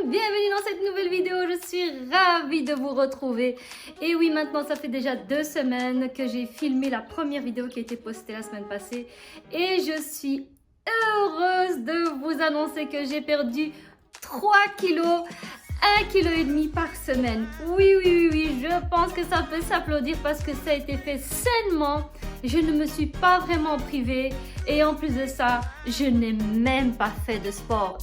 bienvenue dans cette nouvelle vidéo, je suis ravie de vous retrouver. Et oui, maintenant ça fait déjà 2 semaines que j'ai filmé la première vidéo qui a été postée la semaine passée. Et je suis heureuse de vous annoncer que j'ai perdu 3 kilos. 1,5 kg par semaine. Oui, je pense que ça peut s'applaudir parce que ça a été fait sainement. Je ne me suis pas vraiment privée et en plus de ça, je n'ai même pas fait de sport.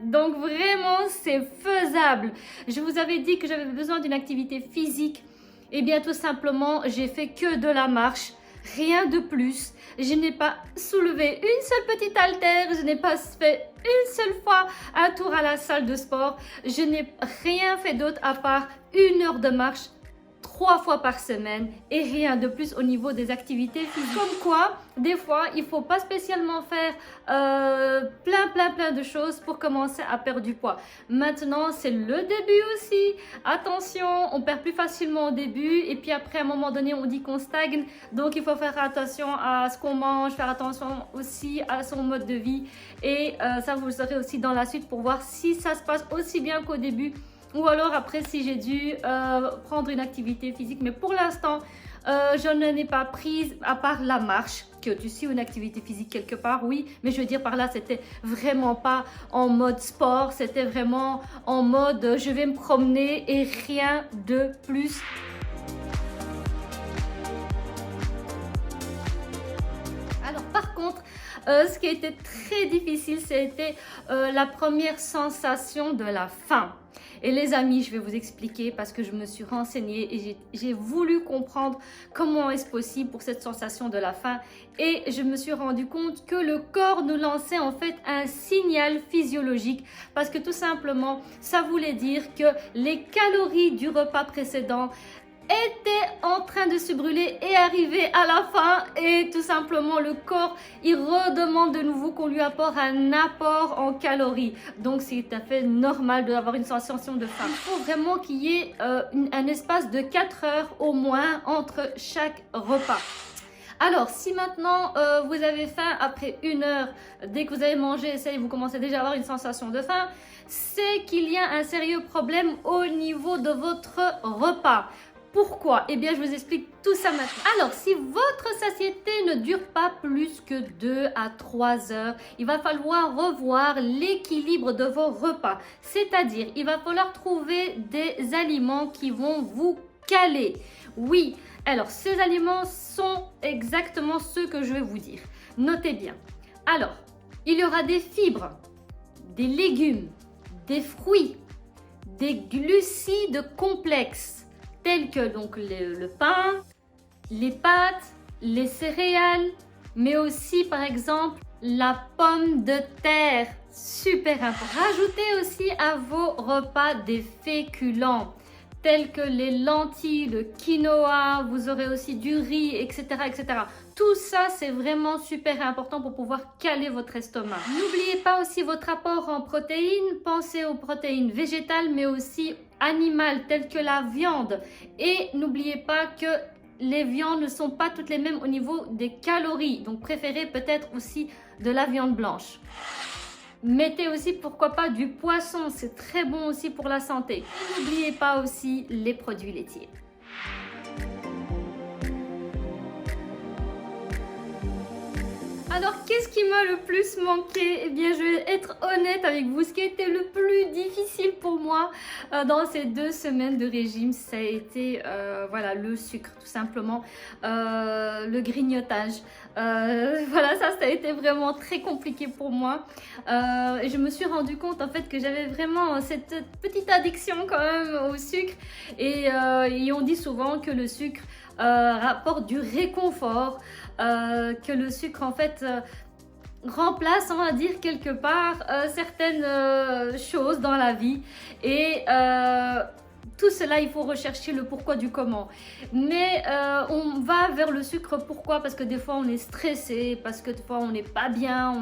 Donc vraiment, c'est faisable. Je vous avais dit que j'avais besoin d'une activité physique. Et bien tout simplement, j'ai fait que de la marche. Rien de plus. Je n'ai pas soulevé une seule petite haltère. Je n'ai pas fait une seule fois un tour à la salle de sport. Je n'ai rien fait d'autre à part 1 heure de marche 3 fois par semaine et rien de plus au niveau des activités physiques. Comme quoi, des fois, il ne faut pas spécialement faire plein de choses pour commencer à perdre du poids. Maintenant, c'est le début aussi. Attention, on perd plus facilement au début et puis après, à un moment donné, on dit qu'on stagne. Donc, il faut faire attention à ce qu'on mange, faire attention aussi à son mode de vie. Et ça, vous le saurez aussi dans la suite pour voir si ça se passe aussi bien qu'au début. Ou alors après si j'ai dû prendre une activité physique. Mais pour l'instant, je n'en ai pas prise à part la marche. Que tu suis une activité physique quelque part, oui. Mais je veux dire par là, c'était vraiment pas en mode sport. C'était vraiment en mode je vais me promener et rien de plus. Alors par contre, ce qui a été très difficile, c'était la première sensation de la faim. Et les amis, je vais vous expliquer parce que je me suis renseignée et j'ai voulu comprendre comment est-ce possible pour cette sensation de la faim. Et je me suis rendu compte que le corps nous lançait en fait un signal physiologique parce que tout simplement, ça voulait dire que les calories du repas précédent était en train de se brûler et arriver à la fin et tout simplement le corps il redemande de nouveau qu'on lui apporte un apport en calories. Donc c'est tout à fait normal d'avoir une sensation de faim. Il faut vraiment qu'il y ait un espace de 4 heures au moins entre chaque repas. Alors, si maintenant vous avez faim après 1 heure, dès que vous avez mangé, ça y est, vous commencez déjà à avoir une sensation de faim, c'est qu'il y a un sérieux problème au niveau de votre repas. Pourquoi? Eh bien, je vous explique tout ça maintenant. Alors, si votre satiété ne dure pas plus que 2 à 3 heures, il va falloir revoir l'équilibre de vos repas. C'est-à-dire, il va falloir trouver des aliments qui vont vous caler. Oui, alors ces aliments sont exactement ceux que je vais vous dire. Notez bien. Alors, il y aura des fibres, des légumes, des fruits, des glucides complexes, tels que donc le pain, les pâtes, les céréales, mais aussi par exemple la pomme de terre, super important. Rajoutez aussi à vos repas des féculents, tels que les lentilles, le quinoa, vous aurez aussi du riz, etc. Tout ça, c'est vraiment super important pour pouvoir caler votre estomac. N'oubliez pas aussi votre apport en protéines. Pensez aux protéines végétales, mais aussi animales, telles que la viande. Et n'oubliez pas que les viandes ne sont pas toutes les mêmes au niveau des calories. Donc, préférez peut-être aussi de la viande blanche. Mettez aussi, pourquoi pas, du poisson. C'est très bon aussi pour la santé. N'oubliez pas aussi les produits laitiers. Alors, qu'est-ce qui m'a le plus manqué? Eh bien, je vais être honnête avec vous. Ce qui a été le plus difficile pour moi dans ces 2 semaines de régime, ça a été voilà, le sucre, tout simplement, le grignotage. Voilà, ça a été vraiment très compliqué pour moi. Et je me suis rendu compte en fait que j'avais vraiment cette petite addiction quand même au sucre. Et on dit souvent que le sucre rapporte du réconfort, que le sucre en fait remplace, on va dire quelque part, certaines choses dans la vie. Et tout cela, il faut rechercher le pourquoi du comment. Mais on va vers le sucre, pourquoi? Parce que des fois on est stressé, parce que des fois on n'est pas bien,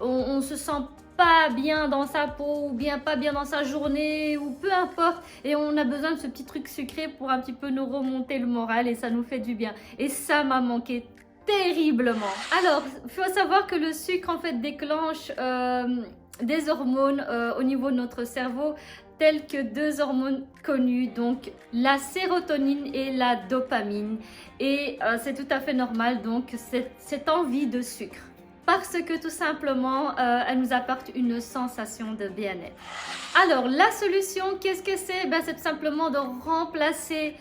on se sent pas bien dans sa peau ou bien pas bien dans sa journée ou peu importe, et on a besoin de ce petit truc sucré pour un petit peu nous remonter le moral et ça nous fait du bien. Et ça m'a manqué terriblement. Alors, il faut savoir que le sucre en fait déclenche des hormones au niveau de notre cerveau, telles que deux hormones connues, donc la sérotonine et la dopamine. Et c'est tout à fait normal, donc cette envie de sucre. Parce que tout simplement, elle nous apporte une sensation de bien-être. Alors, la solution, qu'est-ce que c'est? Ben, c'est tout simplement de remplacer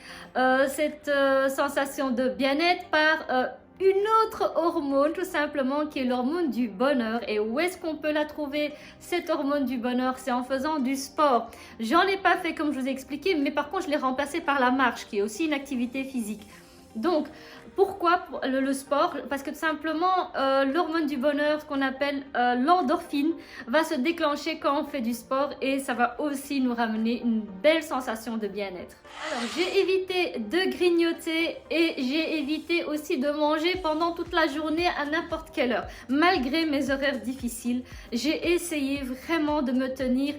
cette sensation de bien-être par une autre hormone, tout simplement, qui est l'hormone du bonheur. Et où est-ce qu'on peut la trouver, cette hormone du bonheur? C'est en faisant du sport. J'en ai pas fait comme je vous ai expliqué, mais par contre, je l'ai remplacé par la marche, qui est aussi une activité physique. Donc, pourquoi le sport? Parce que tout simplement, l'hormone du bonheur, ce qu'on appelle l'endorphine, va se déclencher quand on fait du sport et ça va aussi nous ramener une belle sensation de bien-être. Alors, j'ai évité de grignoter et j'ai évité aussi de manger pendant toute la journée à n'importe quelle heure. Malgré mes horaires difficiles, j'ai essayé vraiment de me tenir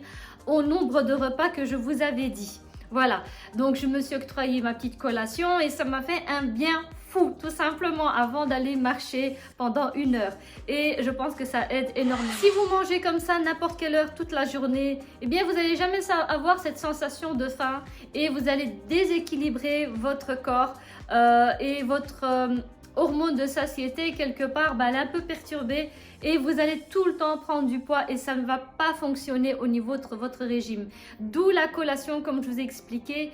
au nombre de repas que je vous avais dit. Voilà, donc je me suis octroyé ma petite collation et ça m'a fait un bien fou, tout simplement, avant d'aller marcher pendant 1 heure. Et je pense que ça aide énormément. Si vous mangez comme ça n'importe quelle heure toute la journée, eh bien vous n'allez jamais avoir cette sensation de faim et vous allez déséquilibrer votre corps et votre hormone de satiété quelque part, elle est un peu perturbée et vous allez tout le temps prendre du poids et ça ne va pas fonctionner au niveau de votre régime. D'où la collation, comme je vous ai expliqué.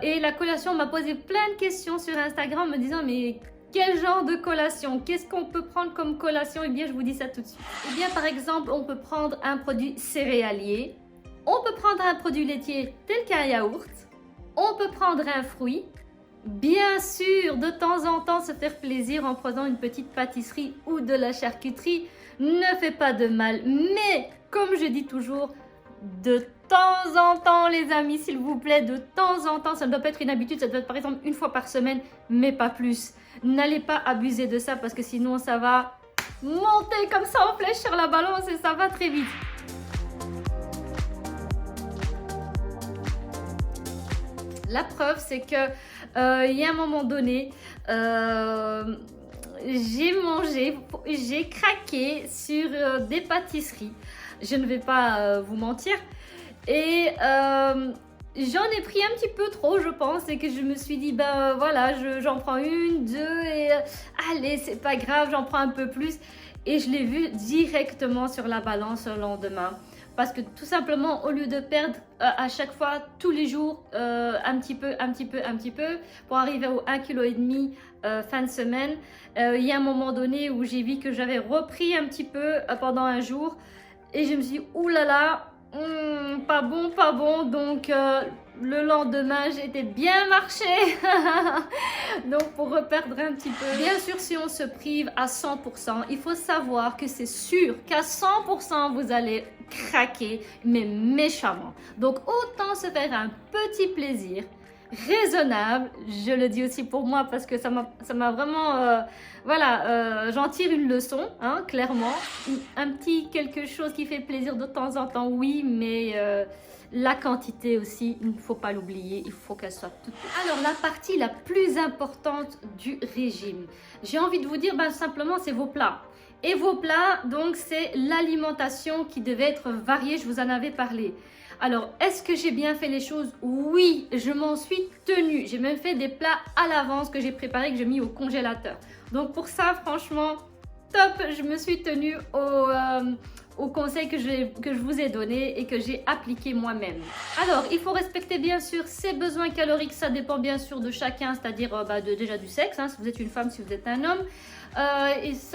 Et la collation m'a posé plein de questions sur Instagram me disant mais quel genre de collation? Qu'est-ce qu'on peut prendre comme collation? Eh bien je vous dis ça tout de suite. Eh bien par exemple on peut prendre un produit céréalier, on peut prendre un produit laitier tel qu'un yaourt, on peut prendre un fruit. Bien sûr, de temps en temps, se faire plaisir en prenant une petite pâtisserie ou de la charcuterie ne fait pas de mal. Mais, comme je dis toujours, de temps en temps, les amis, s'il vous plaît, de temps en temps, ça ne doit pas être une habitude, ça doit être par exemple 1 fois par semaine, mais pas plus. N'allez pas abuser de ça parce que sinon, ça va monter comme ça en flèche sur la balance et ça va très vite. La preuve, c'est que il y a un moment donné, j'ai craqué sur des pâtisseries. Je ne vais pas vous mentir. Et j'en ai pris un petit peu trop, je pense, et que je me suis dit, ben voilà, j'en prends 1, 2, et allez, c'est pas grave, j'en prends un peu plus. Et je l'ai vu directement sur la balance le lendemain. Parce que tout simplement, au lieu de perdre à chaque fois, tous les jours, un petit peu, pour arriver au 1,5 kg fin de semaine, il y a un moment donné où j'ai vu que j'avais repris un petit peu pendant un jour. Et je me suis dit, oulala, pas bon, pas bon. Donc, le lendemain, j'étais bien marché. Donc, pour reperdre un petit peu. Bien sûr, si on se prive à 100%, il faut savoir que c'est sûr qu'à 100%, vous allez craquer, mais méchamment. Donc, autant se faire un petit plaisir raisonnable. Je le dis aussi pour moi parce que ça m'a vraiment... voilà, j'en tire une leçon, hein, clairement. Un petit quelque chose qui fait plaisir de temps en temps, oui, mais... la quantité aussi, il ne faut pas l'oublier, il faut qu'elle soit toute petite. Alors, la partie la plus importante du régime, j'ai envie de vous dire, ben, simplement, c'est vos plats. Et vos plats, donc, c'est l'alimentation qui devait être variée, je vous en avais parlé. Alors, est-ce que j'ai bien fait les choses? Oui, je m'en suis tenue. J'ai même fait des plats à l'avance que j'ai préparés, que j'ai mis au congélateur. Donc, pour ça, franchement, top, je me suis tenue au conseil que je vous ai donné et que j'ai appliqué moi-même. Alors, il faut respecter bien sûr ses besoins caloriques, ça dépend bien sûr de chacun, c'est-à-dire déjà du sexe, hein, si vous êtes une femme, si vous êtes un homme.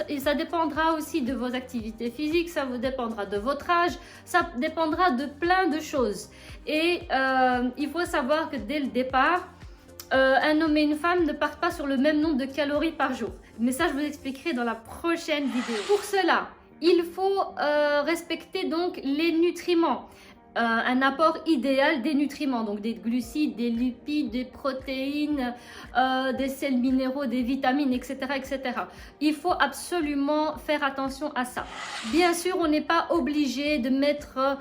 Et ça dépendra aussi de vos activités physiques, ça vous dépendra de votre âge, ça dépendra de plein de choses. Et il faut savoir que dès le départ, un homme et une femme ne partent pas sur le même nombre de calories par jour. Mais ça, je vous expliquerai dans la prochaine vidéo. Pour cela, il faut respecter donc les nutriments. un apport idéal des nutriments, donc des glucides, des lipides, des protéines, des sels minéraux, des vitamines, etc., etc. Il faut absolument faire attention à ça. Bien sûr, on n'est pas obligé de mettre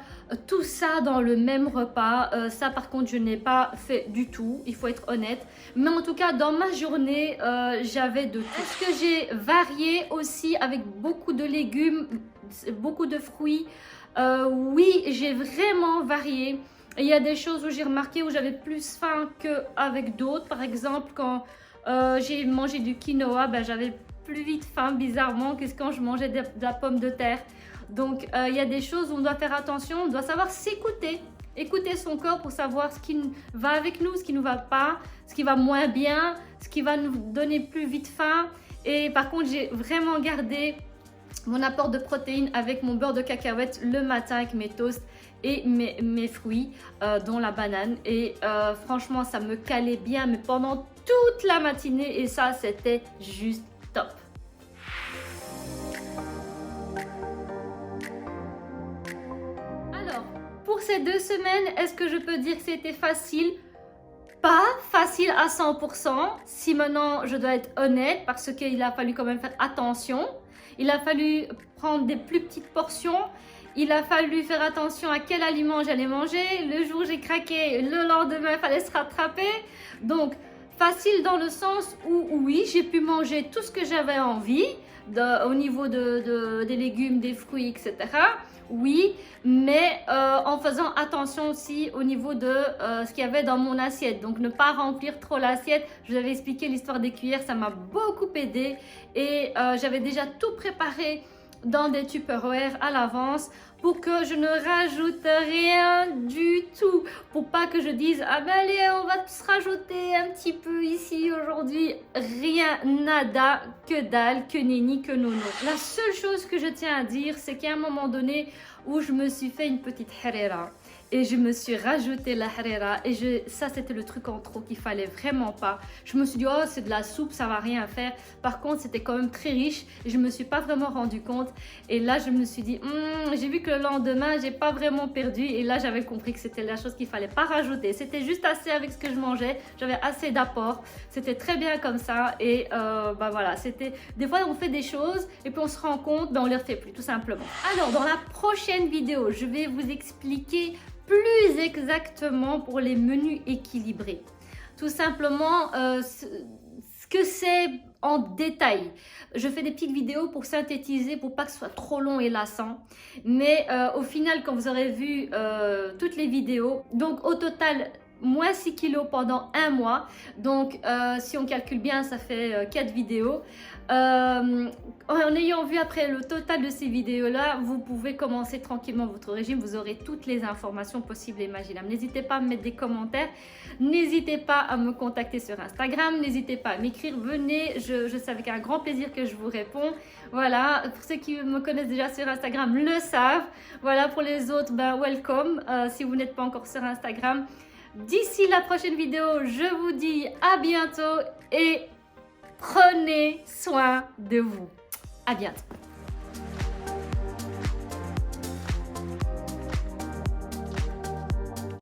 tout ça dans le même repas. Ça, par contre, je n'ai pas fait du tout. Il faut être honnête. Mais en tout cas, dans ma journée, j'avais de tout. Ce que j'ai varié aussi avec beaucoup de légumes, beaucoup de fruits. Oui, j'ai vraiment varié. Il y a des choses où j'ai remarqué où j'avais plus faim qu'avec d'autres. Par exemple, quand j'ai mangé du quinoa, ben, j'avais plus vite faim, bizarrement, que quand je mangeais de la pomme de terre. Donc, il y a des choses où on doit faire attention, on doit savoir s'écouter. Écouter son corps pour savoir ce qui va avec nous, ce qui ne va pas, ce qui va moins bien, ce qui va nous donner plus vite faim. Et par contre, j'ai vraiment gardé mon apport de protéines avec mon beurre de cacahuète le matin avec mes toasts et mes fruits, dont la banane. Et franchement, ça me calait bien, mais pendant toute la matinée. Et ça, c'était juste top. Alors, pour ces 2 semaines, est-ce que je peux dire que c'était facile? Pas facile à 100%. Si maintenant, je dois être honnête, parce qu'il a fallu quand même faire attention. Il a fallu prendre des plus petites portions. Il a fallu faire attention à quel aliment j'allais manger. Le jour où j'ai craqué, le lendemain, il fallait se rattraper. Donc, facile dans le sens où, oui, j'ai pu manger tout ce que j'avais envie au niveau des légumes, des fruits, etc. Oui, mais en faisant attention aussi au niveau de ce qu'il y avait dans mon assiette. Donc, ne pas remplir trop l'assiette. Je vous avais expliqué l'histoire des cuillères, ça m'a beaucoup aidé. Et j'avais déjà tout préparé dans des Tupperware à l'avance pour que je ne rajoute rien du tout. Pour pas que je dise, ah ben allez, on va se rajouter un petit peu ici aujourd'hui. Rien, nada, que dalle, que nenni, que nono. La seule chose que je tiens à dire, c'est qu'à un moment donné où je me suis fait une petite harira. Et je me suis rajouté la harira et ça c'était le truc en trop qu'il fallait vraiment pas. Je me suis dit oh c'est de la soupe, ça va rien faire. Par contre c'était quand même très riche et je me suis pas vraiment rendu compte. Et là je me suis dit j'ai vu que le lendemain j'ai pas vraiment perdu et là j'avais compris que c'était la chose qu'il fallait pas rajouter. C'était juste assez avec ce que je mangeais, j'avais assez d'apport. C'était très bien comme ça et bah voilà, c'était des fois on fait des choses et puis on se rend compte on les refait plus tout simplement. Alors dans la prochaine vidéo je vais vous expliquer plus exactement pour les menus équilibrés. Tout simplement ce que c'est en détail. Je fais des petites vidéos pour synthétiser, pour pas que ce soit trop long et lassant. Mais au final, quand vous aurez vu toutes les vidéos, donc au total, moins 6 kilos pendant un mois. Donc, si on calcule bien, ça fait 4 vidéos. En ayant vu après le total de ces vidéos-là, vous pouvez commencer tranquillement votre régime. Vous aurez toutes les informations possibles et imaginables. N'hésitez pas à me mettre des commentaires. N'hésitez pas à me contacter sur Instagram. N'hésitez pas à m'écrire. Venez, je sais avec un grand plaisir que je vous réponds. Voilà, pour ceux qui me connaissent déjà sur Instagram le savent. Voilà, pour les autres, ben welcome. Si vous n'êtes pas encore sur Instagram. D'ici la prochaine vidéo, je vous dis à bientôt et prenez soin de vous. À bientôt.